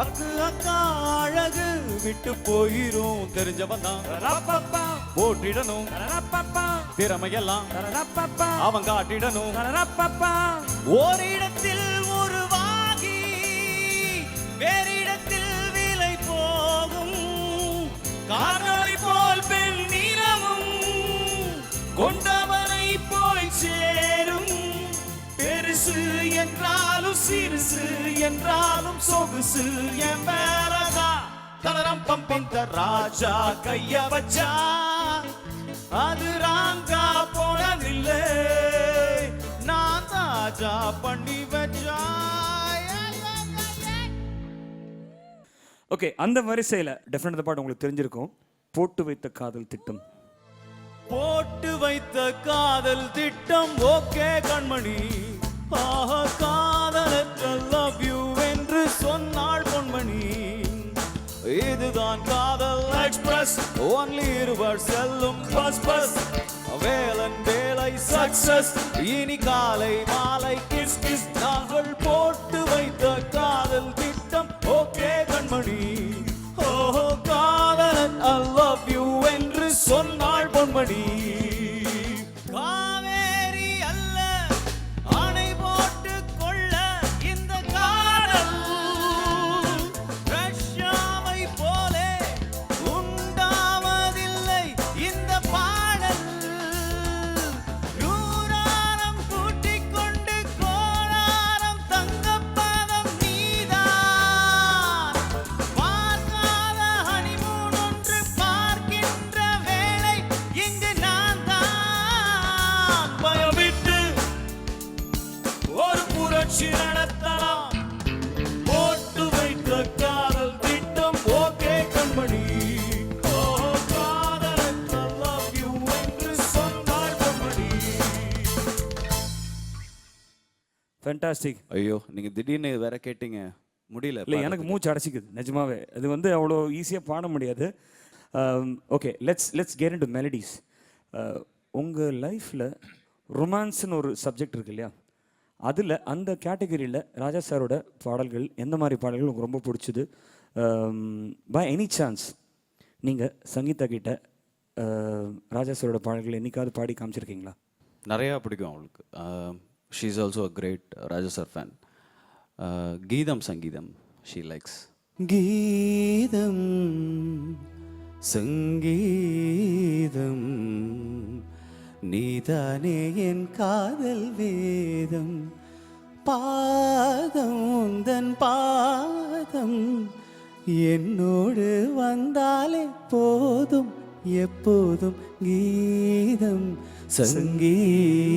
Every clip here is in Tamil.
அக்கு அக்கா அழகு விட்டு போயிரும் தெரிஞ்சவன் தான் போட்டிடணும் திறமையெல்லாம் அவன் காட்டிடணும் ஓரிடத்தில் உருவாகி வேறிடத்தில் விலை போகும் காரணரை போல் பெண் நிறமும் கொண்டவனை போய் சேரும் பெருசு என்றாலும் சிறுசு என்றாலும் சொகுசு என் மேலதா தளரம் பம்பிந்த ராஜா கைய வச்சா அது ராங்கா போனதில்லை நான் தாஜா பண்ணி வச்சா. ஓகே, அந்த வரிசையில் டெஃபினட் பாட்டு உங்களுக்கு தெரிஞ்சிருக்கும். போட்டு வைத்த காதல் திட்டம். போட்டு வைத்த காதல் திட்டம் okay Kanmani Aha காதலற்ற love you என்று சொன்னாள் பொன்மணி. இதுதான் காதல் எக்ஸ்பிரஸ் ஒன்லி இருவர் செல்லும் பஸ் பஸ் வேலன் வேலை சக்சஸ் இனி காலை மாலை கிஸ் கிஸ் நாங்கள் போட்டு வைத்த காதல் திட்டம் ஓகே கண்மணி ஓஹோ காதலன் ஐ லவ் யூ என்று சொன்னாள் பொன்மணி. காவேரி அல்ல அணை போட்டு கொள்ள இந்த காதல் ரஷ்யாவை போலே உண்டாவதில்லை இந்த பாடல். நூறாரம் கூட்டிக் கொண்டு கோளாரம் தங்கப்பதம் நீதான் பார்க்காத ஹனிமூன் ஒன்று பார்க்கின்ற வேளை இங்கு நான் தான் பயமிட்டு ஒரு புரட்சி நடத்தலாம் போட்டு வைத்த காதல் திட்டம் okay Kanmani O காதலற்ற love you என்று சொன்னாள் பொன்மணி. ஃபேண்டாஸ்டிக். ஐயோ நீங்க திடீர்னு வேற கேட்டீங்க முடியல. இல்லை, எனக்கு மூச்சு அடைச்சிக்குது நிஜமாவே. அது வந்து அவ்வளோ ஈஸியாக பாட முடியாது. Okay, let's get into melodies. உங்கள் லைஃப்பில் ரொமான்ஸ்னு ஒரு சப்ஜெக்ட் இருக்கு இல்லையா, அதில் அந்த கேட்டகரியில் ராஜா சாரோட பாடல்கள் எந்த மாதிரி பாடல்கள் உங்களுக்கு ரொம்ப பிடிச்சது? பை எனி சான்ஸ் நீங்கள் சங்கீதா கிட்ட ராஜா சாரோட பாடல்கள் என்னைக்காவது பாடி காமிச்சிருக்கீங்களா? நிறையா பிடிக்கும் அவளுக்கு. She is also a great Raja sir fan. கீதம் சங்கீதம் ஷீ லைக்ஸ். கீதம் சங்கீதம் நீதானே என் காதல் வேதம் பாதம் உந்தன் பாதம் என்னோடு வந்தாலே போதும் எப்போதும் கீதம் சங்கீதம்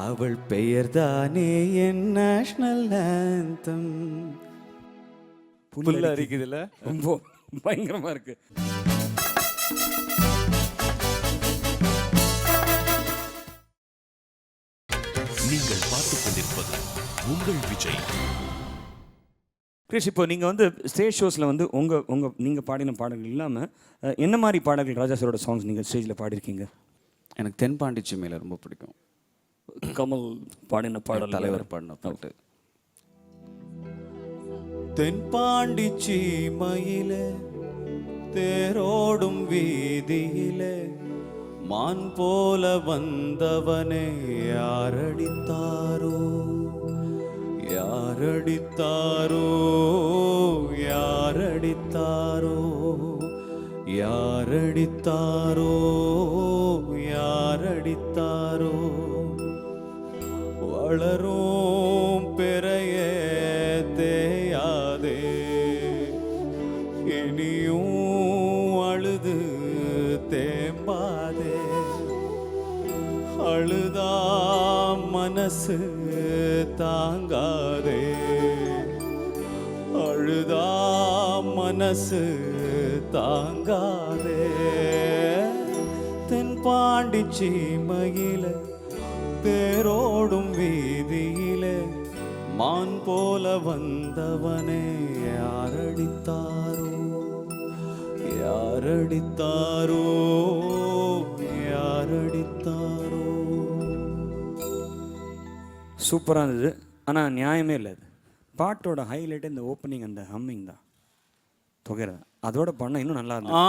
அவள் பெயர்தானே என் நேஷனல் ஆந்தம். புல்ல அரிக்குதுல, ரொம்ப பயங்கரமாக இருக்கு. நீங்கள் பார்த்துக் கொண்டிருப்பது உங்கள் விஜய். கிரிஷ், இப்போ நீங்கள் வந்து ஸ்டேஜ் ஷோஸில் வந்து நீங்கள் பாடின பாடல்கள் இல்லாமல் என்ன மாதிரி பாடல்கள் ராஜா சாரோட சாங்ஸ் நீங்கள் ஸ்டேஜில் பாடியிருக்கீங்க? எனக்கு தென்பாண்டி சீமையில் ரொம்ப பிடிக்கும். கமல் பாடின பாடல், தலைவர் பாடின பாட்டு. தென்பாண்டி சீமையில தேரோடும் வீதியில மான் போல வந்தவனே யாரடித்தாரோ யாரடித்தாரோ யாரடித்தாரோ யாரடித்தாரோ யாரடித்தாரோ வளரும் பெறைய தேயாதே இனியும் அழுது தேம்பாதே அழுதா மனசு தாங்காதே அழுதா மனசு தாங்காதே தென்பாண்டி சீமையில தேரோடும் வீதியில மான் போல வந்தவனே யாரடித்தாரோ யாரடித்தாரோ யாரடித்தாரோ. சூப்பராக இருந்தது. ஆனால் நியாயமே இல்லை, அது பாட்டோட ஹைலைட் இந்த ஓப்பனிங் அந்த ஹம்மிங் தான் தொகையிற அதோட பண்ண இன்னும் நல்லா இருந்தது.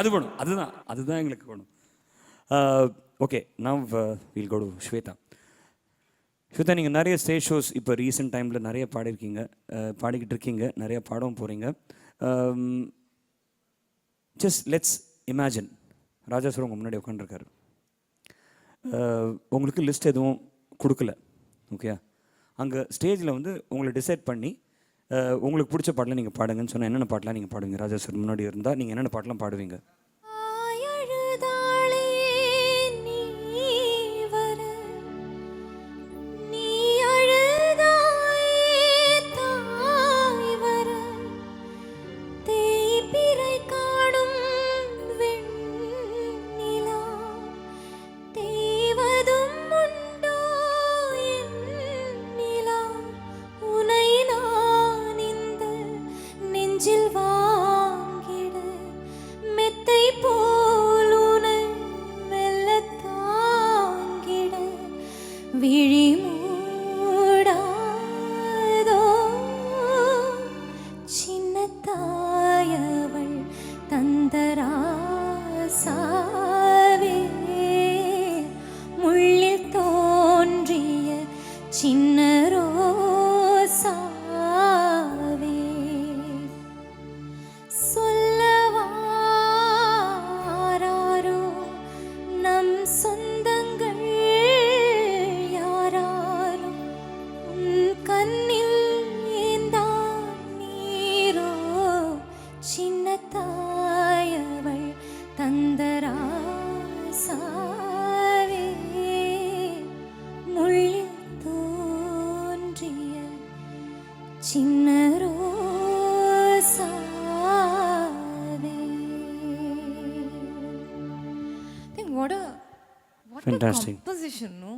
அது வேணும், அதுதான் எங்களுக்கு வேணும். Okay, now will go to Shweta. Shweta, நீங்கள் நிறைய ஸ்டேஜ் ஷோஸ் இப்போ ரீசெண்ட் டைமில் நிறைய பாடிக்கிட்டு இருக்கீங்க, நிறைய பாடவும் போகிறீங்க. Just let's imagine Raja sir உங்கள் முன்னாடி உட்காந்துருக்காரு. உங்களுக்கு லிஸ்ட் எதுவும் கொடுக்கல, ஓகே? அங்கே ஸ்டேஜில் வந்து உங்களை டிசைட் பண்ணி உங்களுக்கு பிடிச்ச பாட்டெலாம் நீங்கள் பாடுங்கன்னு சொன்னால் என்னென்ன பாட்டெலாம் நீங்கள் பாடுவீங்க? ராஜா சார் முன்னாடி இருந்தால் நீங்கள் என்னென்ன பாட்டெலாம் பாடுவீங்க? Fantastic composition, no?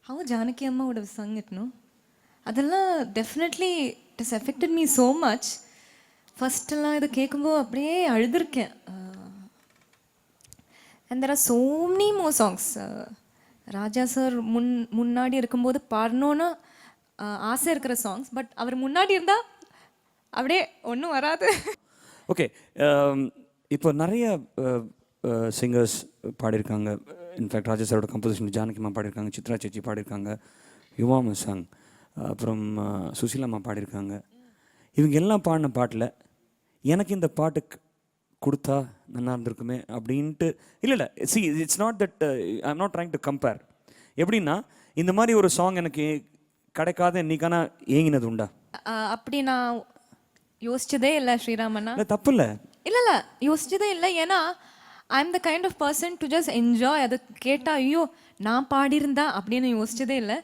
How Janaki Amma would have sung it, no? அதெல்லாம் definitely it has affected me so much. ஃபஸ்ட்டெல்லாம் இதை கேட்கும்போது அப்படியே அழுதுருக்கேன். And there are so many more songs. Raja sir முன்னாடி இருக்கும்போது பாடணுன்னு ஆசை இருக்கிற சாங்ஸ், பட் அவர் முன்னாடி இருந்தால் அப்படியே ஒன்றும் வராது. ஓகே, இப்போ நிறைய சிங்கர்ஸ் பாடியிருக்காங்க. இன்ஃபேக்ட் ராஜா சாரோட கம்போசிஷன் ஜானகிமா பாடியிருக்காங்க, சித்ரா சேச்சி பாடியிருக்காங்க, யுவா மசாங், அப்புறம் சுசீலாம்மா பாடியிருக்காங்க. இவங்க எல்லாம் பாடின பாட்டில் எனக்கு இந்த பாட்டு கொடுத்தா நல்லா இருந்திருக்குமே அப்படின்ட்டு இல்லை. C, it's not that I am not trying to compare. எப்படின்னா, இந்த மாதிரி ஒரு சாங் எனக்கு கிடைக்காத இன்னைக்கான ஏங்கினது உண்டா? அப்படி நான் யோசிச்சதே இல்லை ஸ்ரீராமண்ணா. இல்லை, தப்பு இல்லை, இல்லை யோசிச்சதே இல்லை. ஏன்னா I am the kind of person to just enjoy. அது கேட்டால் ஐயோ நான் பாடியிருந்தா அப்படின்னு யோசிச்சதே இல்லை.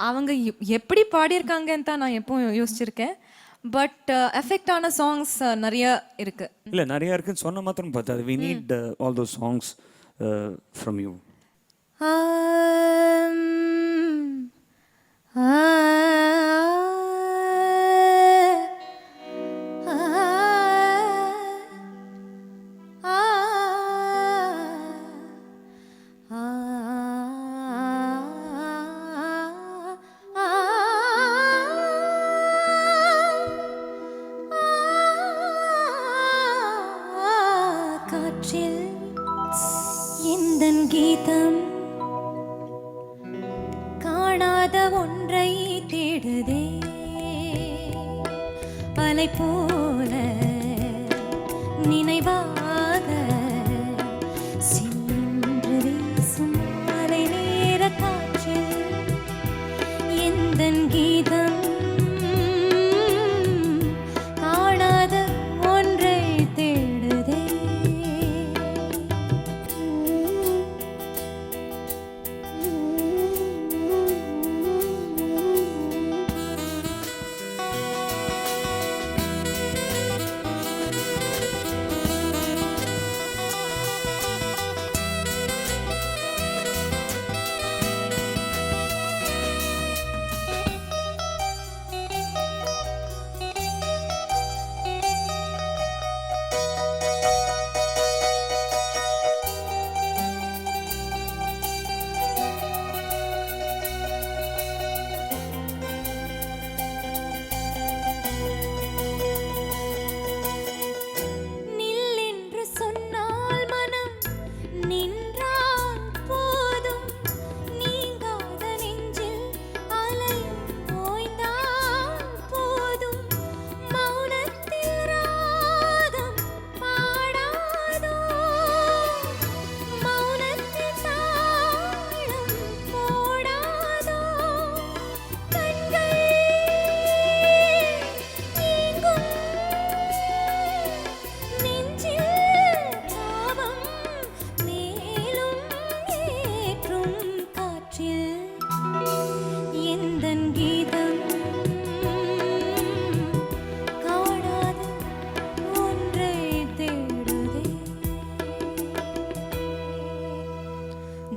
அவங்க எப்படி பாடியிருக்காங்கன்னு தான் நான் எப்பவும் யோசிச்சிருக்கேன். பட் எஃபெக்ட் ஆன சாங்ஸ் நிறைய இருக்கு. இல்லை, நிறைய இருக்குன்னு சொன்ன மாத்திரம் பார்த்தாது. We need all those songs from you. எந்தன் கீதம் காணாத ஒன்றை தேடுதே, அலை போல நினைவாக சென்று வீசும் அலை நேர காற்றில் எந்தன் கீதம் காணாத ஒன்றை தேடுதே.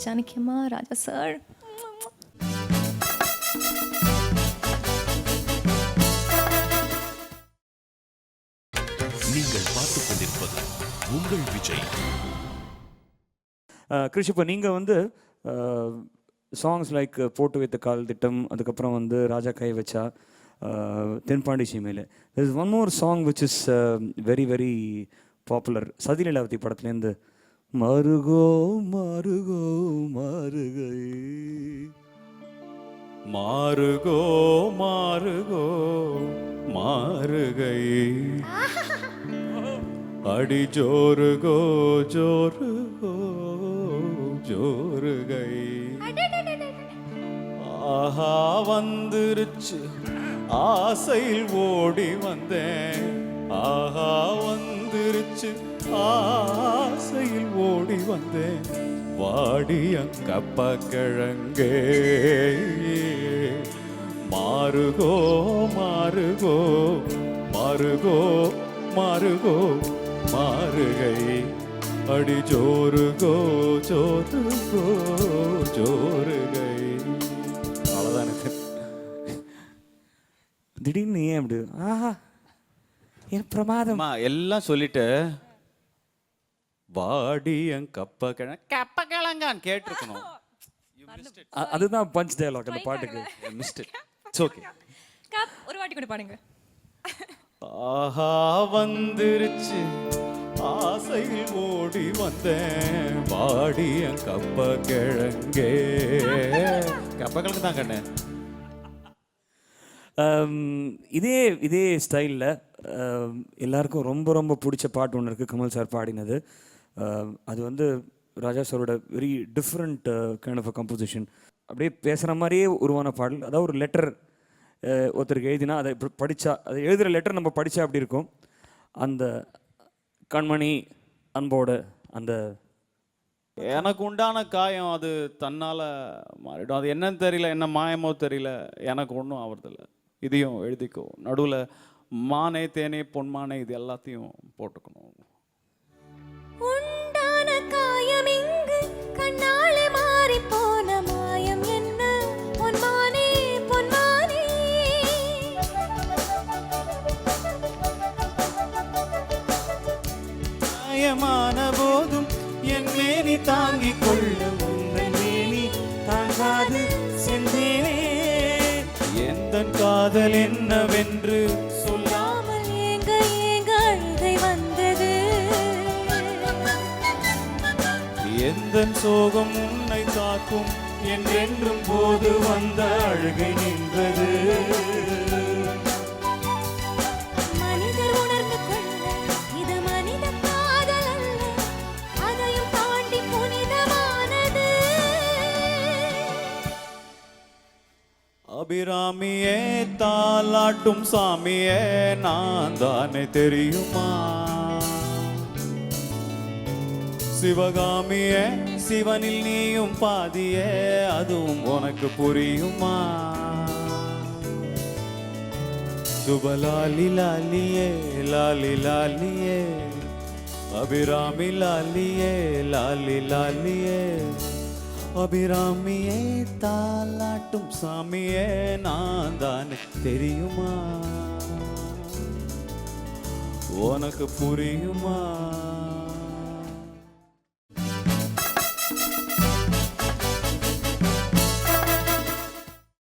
ஜானகியம்மா, ராஜா சார். நீங்கள் பார்த்துக் கொண்டிருப்பது உங்கள் விஜய். கிருஷ், இப்போ நீங்கள் வந்து சாங்ஸ் லைக் போட்டு வைத்த கால் திட்டம், அதுக்கப்புறம் வந்து ராஜா கை வச்சா, தென்பாண்டி சீமையில், there is one more song which is very very popular, Sathi Leelavathi படத்துலேருந்து மருகோ மருகோ மருகை மாறுகோ மாறுகோ மாறுகை அடி ஜோருகோ ஜோருகோ ஜோருகை ஆஹா வந்துருச்சு ஆசையில் ஓடி வந்தேன், ஆஹா வந்துருச்சு ஆசையில் ஓடி வந்தேன், வாடிய கப்ப கிழங்கே மாறுகோ மாறுகோ மாறுகோ மாறுகோ மாறுகை அடி ஜோருகோ ஜோருகோ ஜோருகை. அவ்வளோதான் எனக்கு. திடீர்னு ஏன் அப்படி ஆஹா என் பிரமாதம் எல்லாம் சொல்லிட்டு வாடியங் கப்ப கிழங்கான்னு கேட்டிருக்கணும். அதுதான் பஞ்ச் டயலாக் அந்த பாட்டுக்கு. It's okay. ஒரு வாட்டி கூட பாடுங்க. ஆஹா வந்துருச்சு ஆசையில் ஓடி வந்தேன், வாடியங் கப்ப கிழங்கே. கப்ப கிழங்கு தான் கண்ணு. இதே இதே ஸ்டைலில் எல்லாருக்கும் ரொம்ப ரொம்ப பிடிச்ச பாட்டு ஒன்று இருக்குது, கமல் சார் பாடினது. அது வந்து ராஜா சாரோட very different kind of a composition. அப்படியே பேசுகிற மாதிரியே உருவான பாடல். அதாவது ஒரு லெட்டர் ஒருத்தருக்கு எழுதினா அதை படித்தா, அதை எழுதுகிற லெட்டர் நம்ம படித்தா அப்படி இருக்கும். அந்த கண்மணி அன்போட அந்த எனக்கு உண்டான காயம் அது தன்னால் மாறிடும். அது என்னன்னு தெரியல, என்ன மாயமோ தெரியல, எனக்கு ஒன்றும் ஆவறதில்ல. இதையும் எழுதிக்கோ, நடுவில் மானே தேனே பொன்மானே இது எல்லாத்தையும் போட்டுக்கணும். உண்டான காயம் இங்கு கண்ணாலே மாறி போன மாயம் என்ன பொன்மானே பொன்மானே. மாயமான போதும் என் மேனி தாங்கிக் கொள்ள உங்கள் மேனி தாங்காது சென்றேனே. எந்தன் காதல் என்னவென்று சொல்லாமல் ஏங்க ஏங்க அழுகை வந்தது. எந்தன் சோகம் உன்னை தாக்கும் என்றென்றும் போது வந்த அழுகை நின்றது. மனிதர் உணர்ந்து கொள்ள இது மனித காதல் அல்ல, அதையும் தாண்டி புனிதமானது. அபிராமியே தாலாட்டும் சாமியே நான் தானே தெரியுமா. சிவகாமியே சிவனில் நீயும் பாதியே அதுவும் உனக்கு புரியுமா. சுபலாலி லாலியே லாலி லாலியே அபிராமி லாலியே லாலி லாலியே அபிராமியே தாலாட்டும் சாமியே நான் தானே தெரியுமா, உனக்கு புரியுமா.